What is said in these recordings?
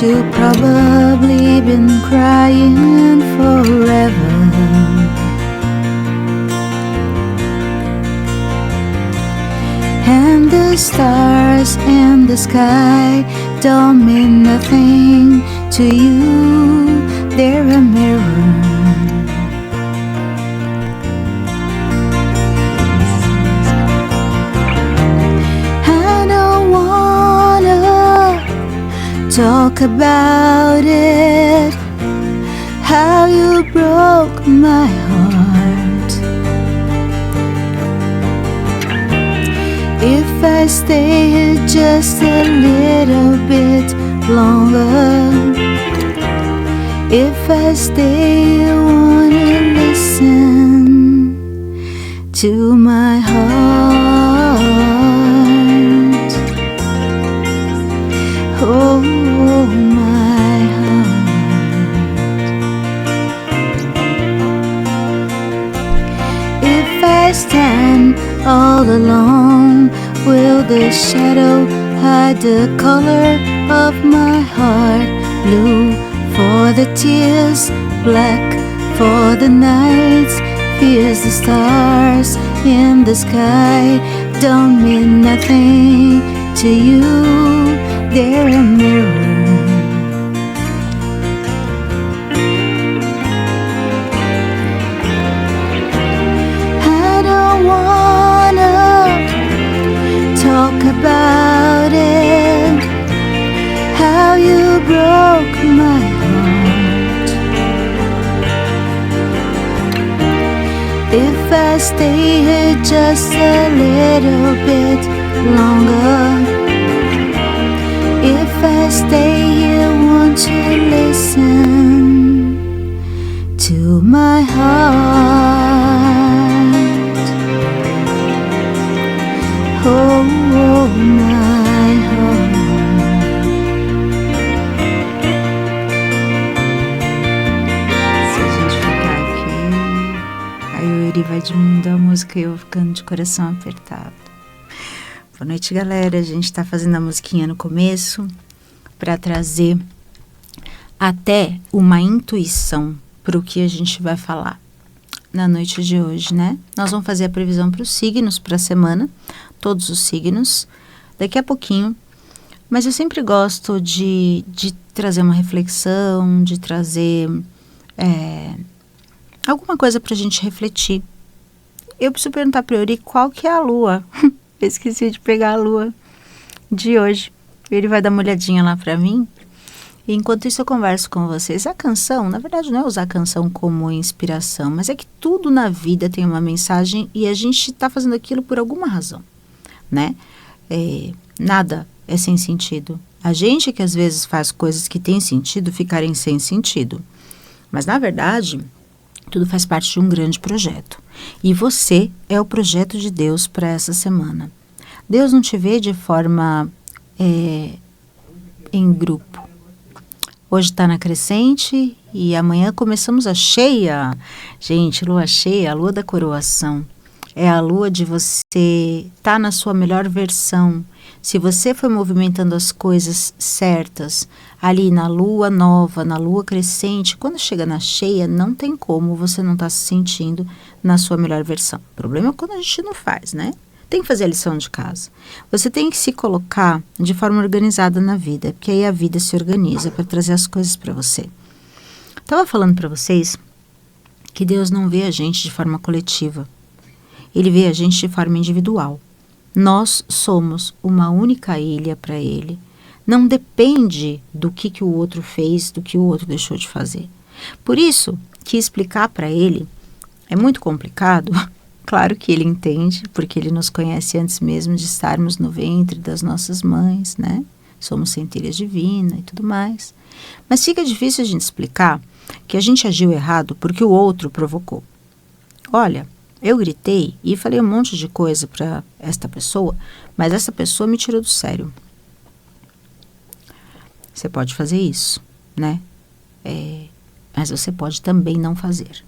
you probably been crying forever. And the stars in the sky don't mean nothing to you, they're a mirror. I don't wanna talk about it, how you broke my heart. If I stay here just a little bit longer, if I stay, you wanna listen to my heart. Oh, my heart. If I stand all alone, will the shadow hide the color of my heart? Blue for the tears, black for the nights, fears the stars in the sky don't mean nothing to you, they're a mirror. I don't wanna talk about it, how you broke my heart. If I stay here just a little bit longer, if I stay here, won't you listen to my heart? Oh, my heart. Se a gente ficar aqui, aí o Yuri vai diminuindo a música e eu ficando de coração apertado. Boa noite, galera. A gente tá fazendo a musiquinha no começo para trazer até uma intuição para o que a gente vai falar na noite de hoje, né? Nós vamos fazer a previsão para os signos para a semana, todos os signos, daqui a pouquinho. Mas eu sempre gosto de trazer uma reflexão, de trazer alguma coisa para a gente refletir. Eu preciso perguntar para o Yuri qual que é a lua. Eu esqueci de pegar a lua de hoje. Ele vai dar uma olhadinha lá para mim. E enquanto isso eu converso com vocês. A canção, na verdade não é usar a canção como inspiração, mas é que tudo na vida tem uma mensagem e a gente está fazendo aquilo por alguma razão, né? Nada é sem sentido. A gente que às vezes faz coisas que têm sentido ficarem sem sentido. Mas na verdade, tudo faz parte de um grande projeto. E você é o projeto de Deus para essa semana. Deus não te vê de forma em grupo. Hoje está na crescente e amanhã começamos a cheia. Gente, lua cheia, a lua da coroação. É a lua de você estar na sua melhor versão. Se você foi movimentando as coisas certas, ali na lua nova, na lua crescente, quando chega na cheia, não tem como você não estar se sentindo na sua melhor versão. O problema é quando a gente não faz, né? Tem que fazer a lição de casa. Você tem que se colocar de forma organizada na vida, porque aí a vida se organiza para trazer as coisas para você. Estava falando para vocês que Deus não vê a gente de forma coletiva. Ele vê a gente de forma individual. Nós somos uma única ilha para Ele. Não depende do que o outro fez, do que o outro deixou de fazer. Por isso que explicar para Ele é muito complicado. Claro que Ele entende, porque Ele nos conhece antes mesmo de estarmos no ventre das nossas mães, né? Somos centelha divina e tudo mais. Mas fica difícil a gente explicar que a gente agiu errado porque o outro provocou. Olha, eu gritei e falei um monte de coisa para esta pessoa, mas essa pessoa me tirou do sério. Você pode fazer isso, né? Mas você pode também não fazer.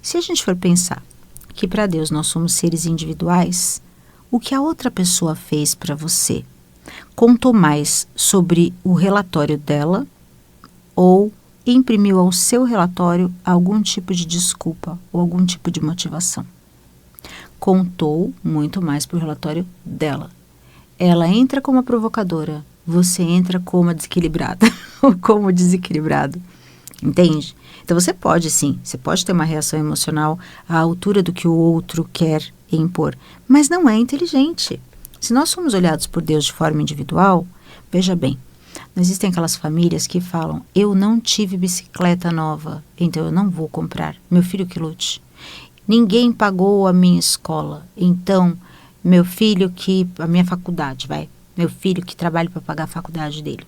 Se a gente for pensar que para Deus nós somos seres individuais, o que a outra pessoa fez para você, contou mais sobre o relatório dela ou imprimiu ao seu relatório algum tipo de desculpa ou algum tipo de motivação? Contou muito mais para o relatório dela. Ela entra como a provocadora, você entra como a desequilibrada ou como desequilibrado. Entende? Então você pode sim, você pode ter uma reação emocional à altura do que o outro quer impor, mas não é inteligente. Se nós somos olhados por Deus de forma individual, veja bem, não existem aquelas famílias que falam, eu não tive bicicleta nova, então eu não vou comprar, meu filho que lute. Ninguém pagou a minha escola, então meu filho a minha faculdade, meu filho que trabalha para pagar a faculdade dele.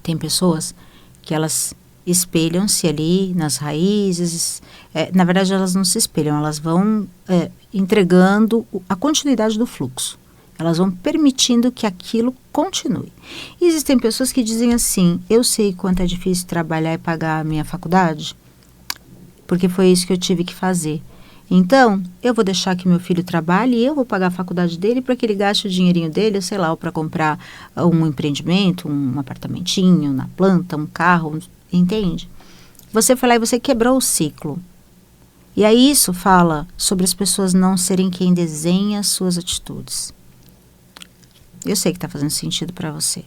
Tem pessoas que elas espelham-se ali nas raízes, na verdade elas não se espelham, elas vão entregando a continuidade do fluxo. Elas vão permitindo que aquilo continue. E existem pessoas que dizem assim, eu sei quanto é difícil trabalhar e pagar a minha faculdade, porque foi isso que eu tive que fazer. Então, eu vou deixar que meu filho trabalhe e eu vou pagar a faculdade dele para que ele gaste o dinheirinho dele, sei lá, ou para comprar um empreendimento, um apartamentinho na planta, um carro, entende? Você foi lá e você quebrou o ciclo. E aí isso fala sobre as pessoas não serem quem desenha as suas atitudes. Eu sei que está fazendo sentido para você.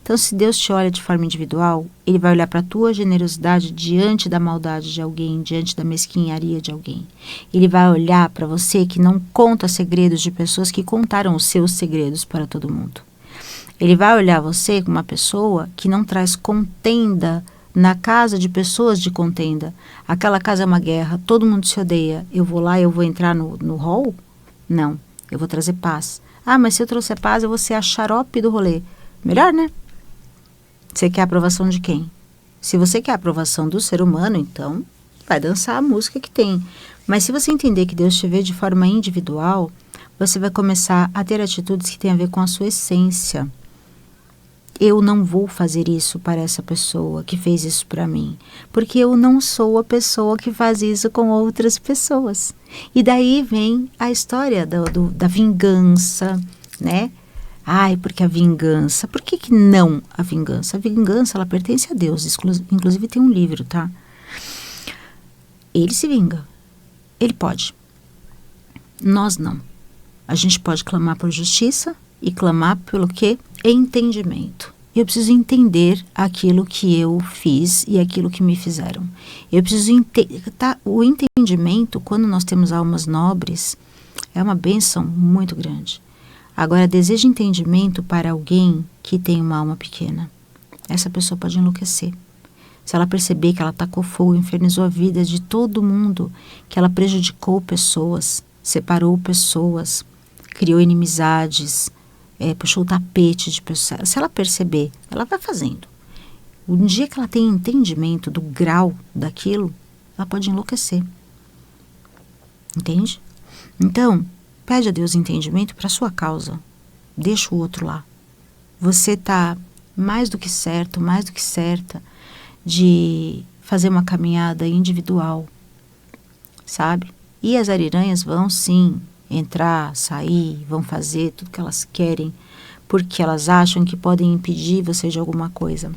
Então, se Deus te olha de forma individual, Ele vai olhar para a tua generosidade diante da maldade de alguém, diante da mesquinharia de alguém. Ele vai olhar para você que não conta segredos de pessoas que contaram os seus segredos para todo mundo. Ele vai olhar você como uma pessoa que não traz contenda na casa de pessoas de contenda. Aquela casa é uma guerra, todo mundo se odeia. Eu vou lá, eu vou entrar no hall? Não, eu vou trazer paz. Ah, mas se eu trouxer paz, eu vou ser a xarope do rolê. Melhor, né? Você quer a aprovação de quem? Se você quer a aprovação do ser humano, então vai dançar a música que tem. Mas se você entender que Deus te vê de forma individual, você vai começar a ter atitudes que têm a ver com a sua essência. Eu não vou fazer isso para essa pessoa que fez isso para mim, porque eu não sou a pessoa que faz isso com outras pessoas. E daí vem a história da vingança, né? Ai, porque a vingança. Por que não a vingança? A vingança, ela pertence a Deus. Inclusive tem um livro, tá? Ele se vinga. Ele pode. Nós não. A gente pode clamar por justiça e clamar pelo quê? Entendimento. Eu preciso entender aquilo que eu fiz e aquilo que me fizeram. Eu preciso entender. Tá? O entendimento, quando nós temos almas nobres, é uma bênção muito grande. Agora, deseja entendimento para alguém que tem uma alma pequena. Essa pessoa pode enlouquecer. Se ela perceber que ela tacou fogo, infernizou a vida de todo mundo, que ela prejudicou pessoas, separou pessoas, criou inimizades, puxou o tapete de pessoas. Se ela perceber, ela vai fazendo. Um dia que ela tem entendimento do grau daquilo, ela pode enlouquecer. Entende? Então, pede a Deus entendimento para a sua causa. Deixa o outro lá. Você está mais do que certo, mais do que certa de fazer uma caminhada individual, sabe? E as ariranhas vão sim entrar, sair, vão fazer tudo que elas querem, porque elas acham que podem impedir você de alguma coisa.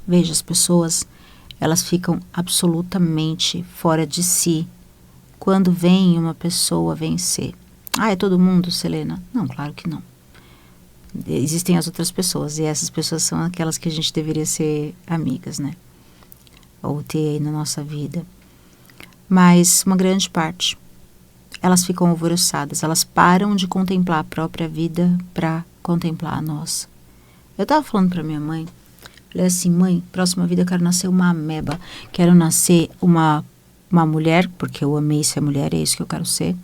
Veja, as pessoas, elas ficam absolutamente fora de si quando vem uma pessoa vencer. Ah, é todo mundo, Selena? Não, claro que não. Existem as outras pessoas, e essas pessoas são aquelas que a gente deveria ser amigas, né? Ou ter aí na nossa vida. Mas uma grande parte, elas ficam alvoroçadas, elas param de contemplar a própria vida para contemplar a nossa. Eu estava falando para minha mãe, falei assim, mãe, próxima vida eu quero nascer uma ameba, quero nascer uma mulher, porque eu amei ser mulher, é isso que eu quero ser.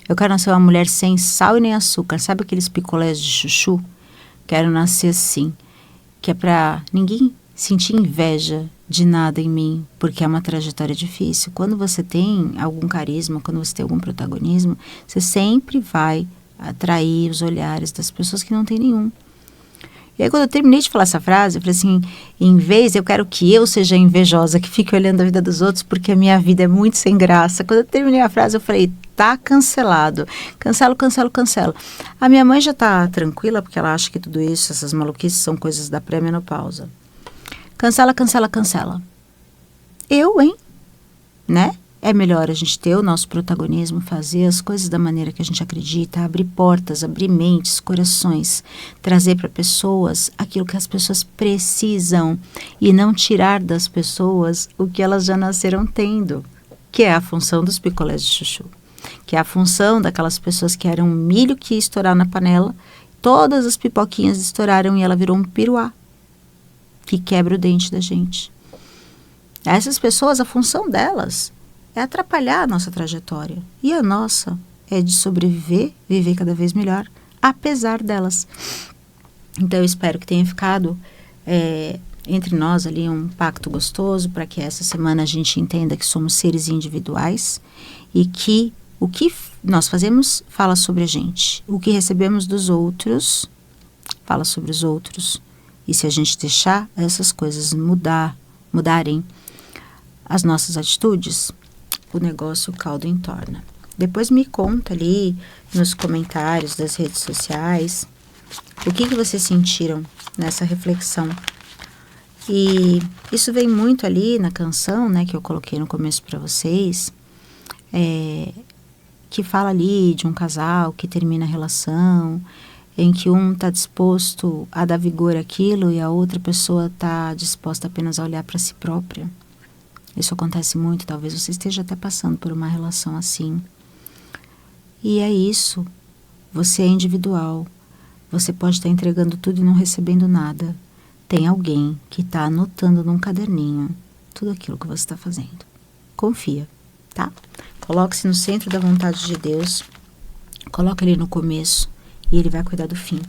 Eu quero nascer uma mulher sem sal e nem açúcar. Sabe aqueles picolés de chuchu? Quero nascer assim, que é para ninguém sentir inveja de nada em mim, porque é uma trajetória difícil. Quando você tem algum carisma, quando você tem algum protagonismo, você sempre vai atrair os olhares das pessoas que não têm nenhum. E aí, quando eu terminei de falar essa frase, eu falei assim, em vez, eu quero que eu seja invejosa, que fique olhando a vida dos outros, porque a minha vida é muito sem graça. Quando eu terminei a frase, eu falei, Tá cancelado. Cancelo, cancelo, cancelo. A minha mãe já tá tranquila, porque ela acha que tudo isso, essas maluquices, são coisas da pré-menopausa. Cancela, cancela, cancela. Eu, hein? Né? É melhor a gente ter o nosso protagonismo, fazer as coisas da maneira que a gente acredita, abrir portas, abrir mentes, corações, trazer para pessoas aquilo que as pessoas precisam e não tirar das pessoas o que elas já nasceram tendo, que é a função dos picolés de chuchu, que é a função daquelas pessoas que eram um milho que ia estourar na panela, todas as pipoquinhas estouraram e ela virou um piruá, que quebra o dente da gente. Essas pessoas, a função delas é atrapalhar a nossa trajetória. E a nossa é de sobreviver, viver cada vez melhor, apesar delas. Então, eu espero que tenha ficado entre nós ali um pacto gostoso, para que essa semana a gente entenda que somos seres individuais e que o que nós fazemos fala sobre a gente. O que recebemos dos outros fala sobre os outros. E se a gente deixar essas coisas mudarem as nossas atitudes, o negócio, o caldo entorna. Depois me conta ali nos comentários das redes sociais o que vocês sentiram nessa reflexão. E isso vem muito ali na canção, né, que eu coloquei no começo para vocês, que fala ali de um casal que termina a relação, em que um está disposto a dar vigor àquilo e a outra pessoa está disposta apenas a olhar para si própria. Isso acontece muito, talvez você esteja até passando por uma relação assim. E é isso, você é individual, você pode estar entregando tudo e não recebendo nada. Tem alguém que está anotando num caderninho tudo aquilo que você está fazendo. Confia, tá? Coloque-se no centro da vontade de Deus, coloque ele no começo e ele vai cuidar do fim.